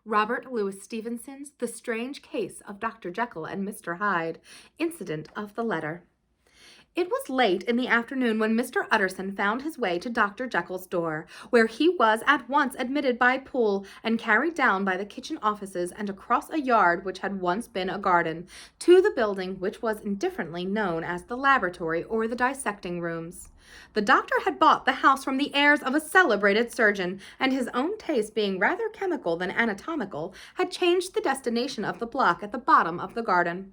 Robert Louis Stevenson's The Strange Case of Dr. Jekyll and Mr. Hyde. Incident of the letter. It was late in the afternoon when Mr. Utterson found his way to Dr. Jekyll's door, where he was at once admitted by Poole and carried down by the kitchen offices and across a yard which had once been a garden, to the building which was indifferently known as the laboratory or the dissecting rooms. The doctor had bought the house from the heirs of a celebrated surgeon, and his own taste being rather chemical than anatomical, had changed the destination of the block at the bottom of the garden.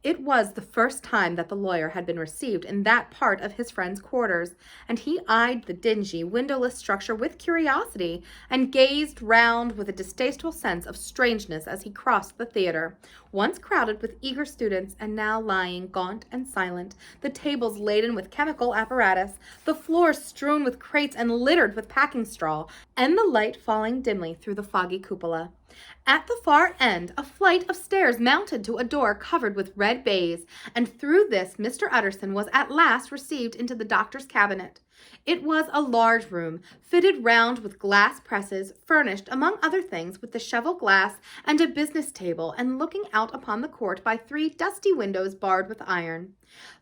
It was the first time that the lawyer had been received in that part of his friend's quarters, and he eyed the dingy, windowless structure with curiosity, and gazed round with a distasteful sense of strangeness as he crossed the theater, once crowded with eager students, and now lying gaunt and silent, the tables laden with chemical apparatus, the floors strewn with crates and littered with packing straw, and the light falling dimly through the foggy cupola. At the far end, a flight of stairs mounted to a door covered with red baize, and through this Mr. Utterson was at last received into the doctor's cabinet. It was a large room, fitted round with glass presses, furnished, among other things, with the cheval glass and a business table, and looking out upon the court by 3 dusty windows barred with iron.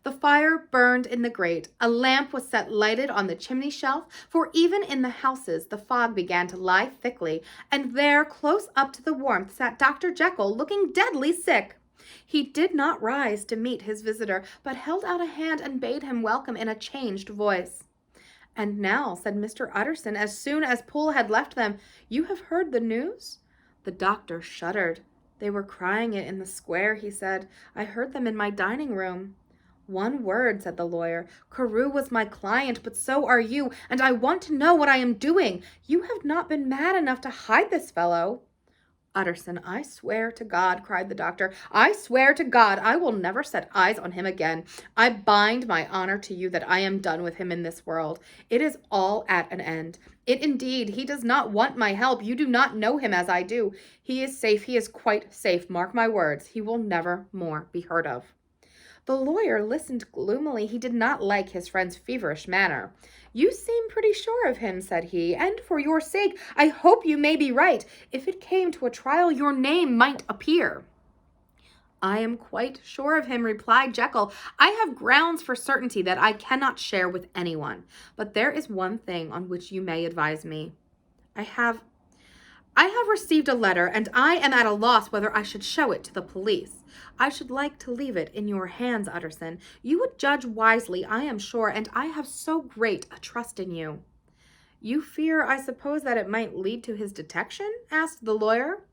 The fire burned in the grate. A lamp was set lighted on the chimney shelf, for even in the houses the fog began to lie thickly, and there, close up to the warmth, sat Dr. Jekyll, looking deadly sick. He did not rise to meet his visitor, but held out a hand and bade him welcome in a changed voice. "And now," said Mr. Utterson, as soon as Poole had left them, "you have heard the news?" The doctor shuddered. "They were crying it in the square," he said. "I heard them in my dining room." "One word," said the lawyer. "Carew was my client, but so are you, and I want to know what I am doing. You have not been mad enough to hide this fellow." "Utterson, I swear to God," cried the doctor, "I swear to God I will never set eyes on him again. I bind my honor to you that I am done with him in this world. It is all at an end. Indeed, he does not want my help. You do not know him as I do. He is safe. He is quite safe. Mark my words. He will never more be heard of." The lawyer listened gloomily. He did not like his friend's feverish manner. "You seem pretty sure of him," said he, "and for your sake I hope you may be right. If it came to a trial, your name might appear." "I am quite sure of him," replied Jekyll. "I have grounds for certainty that I cannot share with anyone. But there is one thing on which you may advise me. I have received a letter, and I am at a loss whether I should show it to the police. I should like to leave it in your hands, Utterson. You would judge wisely, I am sure, and I have so great a trust in you." "You fear, I suppose, that it might lead to his detection?" asked the lawyer.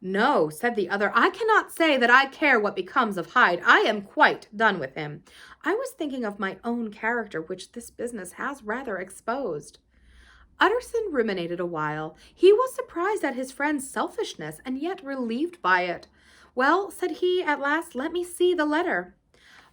"No," said the other. "I cannot say that I care what becomes of Hyde. I am quite done with him. I was thinking of my own character, which this business has rather exposed." Utterson ruminated a while. He was surprised at his friend's selfishness, and yet relieved by it. "Well," said he, at last, "let me see the letter."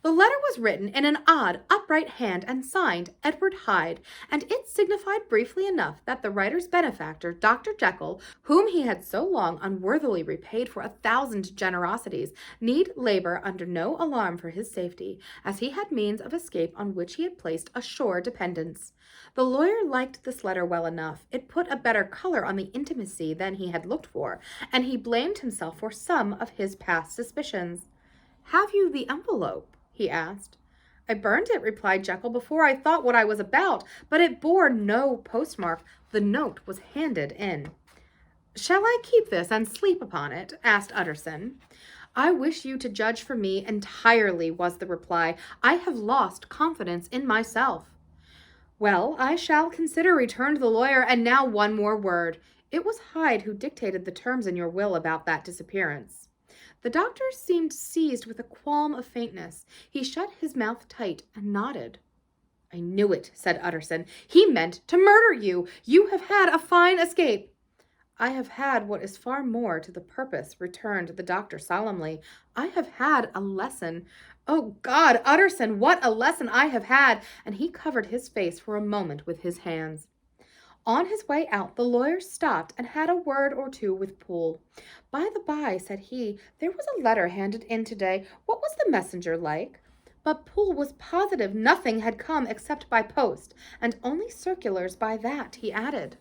The letter was written in an odd, upright hand and signed Edward Hyde, and it signified briefly enough that the writer's benefactor, Dr. Jekyll, whom he had so long unworthily repaid for 1,000 generosities, need labor under no alarm for his safety, as he had means of escape on which he had placed a sure dependence. The lawyer liked this letter well enough. It put a better color on the intimacy than he had looked for, and he blamed himself for some of his past suspicions. "Have you the envelope?" he asked. "I burned it," replied Jekyll, "before I thought what I was about, but it bore no postmark. The note was handed in." "Shall I keep this and sleep upon it?" asked Utterson. "I wish you to judge for me entirely," was the reply. "I have lost confidence in myself." "Well, I shall consider," returned the lawyer. "And now one more word. It was Hyde who dictated the terms in your will about that disappearance." The doctor seemed seized with a qualm of faintness. He shut his mouth tight and nodded. "I knew it," said Utterson. "He meant to murder you. You have had a fine escape." "I have had what is far more to the purpose," returned the doctor solemnly. "I have had a lesson. Oh God, Utterson, what a lesson I have had!" And he covered his face for a moment with his hands. On his way out, the lawyer stopped and had a word or two with Poole. "By the by," said he, "there was a letter handed in today. What was the messenger like?" But Poole was positive nothing had come except by post, and only circulars by that, he added.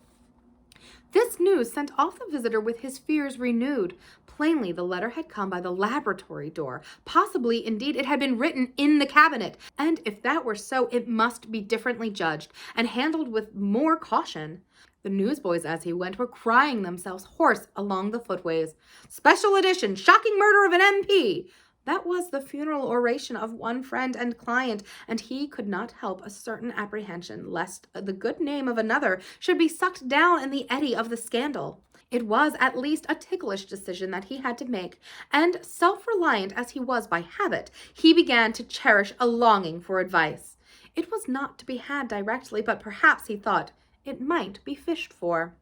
This news sent off the visitor with his fears renewed. Plainly, the letter had come by the laboratory door. Possibly, indeed, it had been written in the cabinet. And if that were so, it must be differently judged and handled with more caution. The newsboys, as he went, were crying themselves hoarse along the footways. Special edition, shocking murder of an MP. That was the funeral oration of one friend and client, and he could not help a certain apprehension lest the good name of another should be sucked down in the eddy of the scandal. It was at least a ticklish decision that he had to make, and self-reliant as he was by habit, he began to cherish a longing for advice. It was not to be had directly, but perhaps, he thought, it might be fished for.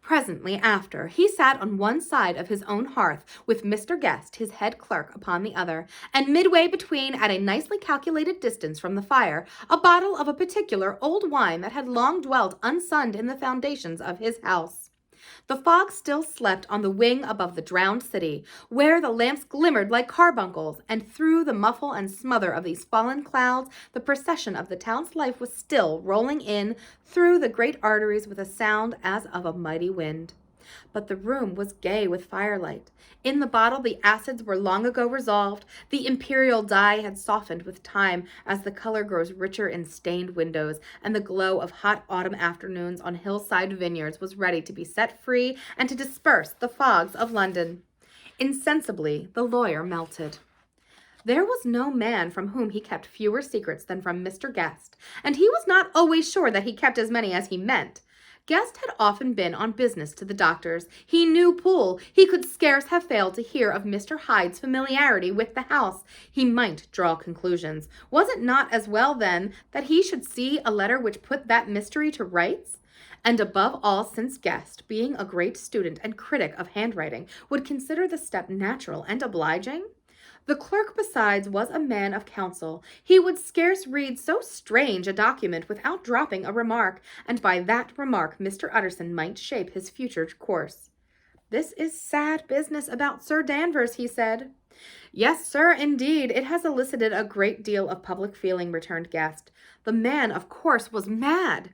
Presently after, he sat on one side of his own hearth, with Mr. Guest, his head clerk, upon the other, and midway between, at a nicely calculated distance from the fire, a bottle of a particular old wine that had long dwelt unsunned in the foundations of his house. The fog still slept on the wing above the drowned city, where the lamps glimmered like carbuncles, and through the muffle and smother of these fallen clouds, the procession of the town's life was still rolling in through the great arteries with a sound as of a mighty wind. But the room was gay with firelight. In the bottle the acids were long ago resolved. The imperial dye had softened with time as the color grows richer in stained windows, and the glow of hot autumn afternoons on hillside vineyards was ready to be set free and to disperse the fogs of London. Insensibly the lawyer melted. There was no man from whom he kept fewer secrets than from Mr. Guest, and he was not always sure that he kept as many as he meant. Guest had often been on business to the doctor's. He knew Poole. He could scarce have failed to hear of Mr. Hyde's familiarity with the house. He might draw conclusions. Was it not as well, then, that he should see a letter which put that mystery to rights? And above all, since Guest, being a great student and critic of handwriting, would consider the step natural and obliging? The clerk, besides, was a man of counsel. He would scarce read so strange a document without dropping a remark, and by that remark Mr. Utterson might shape his future course. "This is sad business about Sir Danvers," he said. "Yes, sir, indeed. It has elicited a great deal of public feeling," returned Guest. "The man, of course, was mad."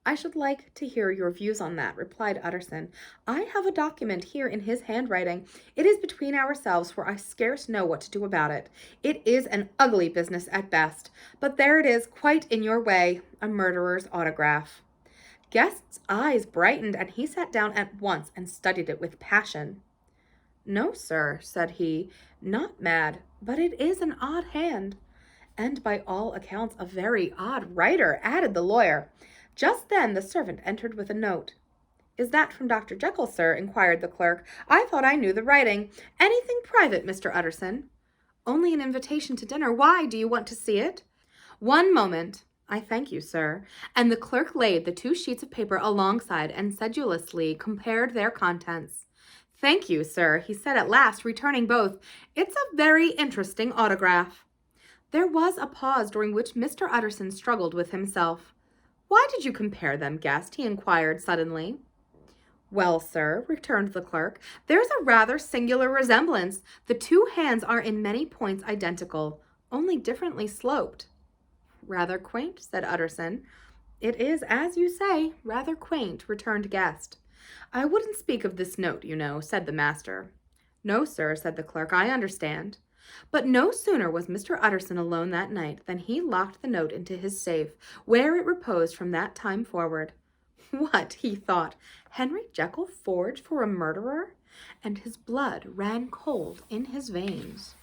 "I should like to hear your views on that," replied Utterson. "I have a document here in his handwriting. It is between ourselves, for I scarce know what to do about it. It is an ugly business at best, but there it is, quite in your way, a murderer's autograph." Guest's eyes brightened, and he sat down at once and studied it with passion. "No, sir," said he, "not mad, but it is an odd hand." "And by all accounts a very odd writer," added the lawyer. Just then the servant entered with a note. "Is that from Dr. Jekyll, sir?" inquired the clerk. "I thought I knew the writing. Anything private, Mr. Utterson?" "Only an invitation to dinner. Why? Do you want to see it?" "One moment. I thank you, sir." And the clerk laid the 2 sheets of paper alongside and sedulously compared their contents. "Thank you, sir," he said at last, returning both. "It's a very interesting autograph." There was a pause during which Mr. Utterson struggled with himself. "Why did you compare them, Guest?" he inquired suddenly. "Well, sir," returned the clerk, "there's a rather singular resemblance. The 2 hands are in many points identical, only differently sloped." "Rather quaint," said Utterson. "It is, as you say, rather quaint," returned Guest. "I wouldn't speak of this note, you know," said the master. "No, sir," said the clerk, "I understand." But no sooner was Mr. Utterson alone that night than he locked the note into his safe, where it reposed from that time forward. What, he thought, Henry Jekyll forged for a murderer? And his blood ran cold in his veins.